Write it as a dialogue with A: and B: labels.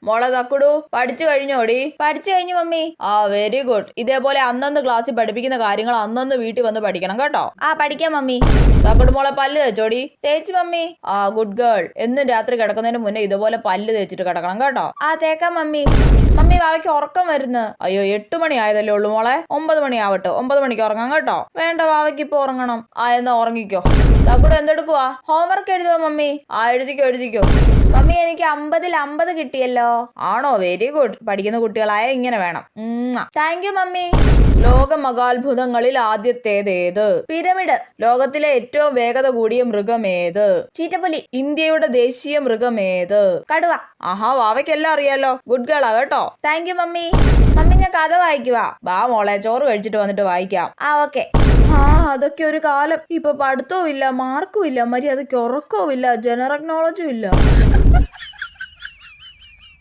A: മോളെ തക്കുടു പഠിച്ചു കഴിഞ്ഞോടി? പഠിച്ചു കഴിഞ്ഞു മമ്മി. ആ വെരി ഗുഡ്. ഇതേപോലെ അന്നന്ന് ക്ലാസ്സിൽ പഠിപ്പിക്കുന്ന കാര്യങ്ങൾ അന്നന്ന് വീട്ടിൽ വന്ന് പഠിക്കണം കേട്ടോ. ആ പഠിക്കാം മമ്മി. തക്കുടു മോളെ പല്ല് തേച്ചോടി? തേച്ചു മമ്മി. ആ ഗുഡ് ഗേൾ. എന്നും രാത്രി കിടക്കുന്നതിന് മുന്നേ ഇതുപോലെ പല്ല് തേച്ചിട്ട് കിടക്കണം കേട്ടോ. ആ തേക്കാം മമ്മി. മമ്മി വാവയ്ക്ക് ഉറക്കം വരുന്നു. അയ്യോ 8 മണി ആയതല്ലേ ഉള്ളൂ മോളെ. 9 മണി ആവട്ടെ. 9 മണിക്ക് ഉറങ്ങാം കേട്ടോ. വേണ്ട വാവയ്ക്ക് ഇപ്പൊ ഉറങ്ങണം. ആ എന്നാ ഉറങ്ങിക്കോ. തക്കുടു എന്തെടുക്കുവാ? ഹോംവർക്ക് എഴുതുവാ മമ്മി. ആ എഴുതിക്കോ. മമ്മി എനിക്ക് 50ൽ 50 കിട്ടിയല്ലോ. ആണോ? Very good. പഠിക്കുന്ന കുട്ടികളായ ഇങ്ങനെ വേണം. Thank you mummy. ലോക മഹാത്ഭുതങ്ങളിൽ ആദ്യത്തേതേത്? പിരമിഡ്. ലോകത്തിലെ ഏറ്റവും വേഗത കൂടിയ മൃഗമേത്? ചീറ്റപ്പുലി. ഇന്ത്യയുടെ ദേശീയ മൃഗമേത്? കടുവ. ആഹാ വാവയ്ക്കെല്ലാം അറിയാലോ. ഗുഡ് ഗേളാ കേട്ടോ. Thank you mummy. മമ്മി ഞാൻ കഥ വായിക്കുവാ. വാ മോളെ ചോറ് കഴിച്ചിട്ട് വന്നിട്ട് വായിക്കാം. ആ ഓക്കെ. അതൊക്കെ ഒരു കാലം. ഇപ്പൊ പഠിത്തവും ഇല്ല, മാർക്കും ഇല്ല, മര്യാദയ്ക്ക് ഉറക്കവും ഇല്ല, ജനറൽ നോളജും ഇല്ല.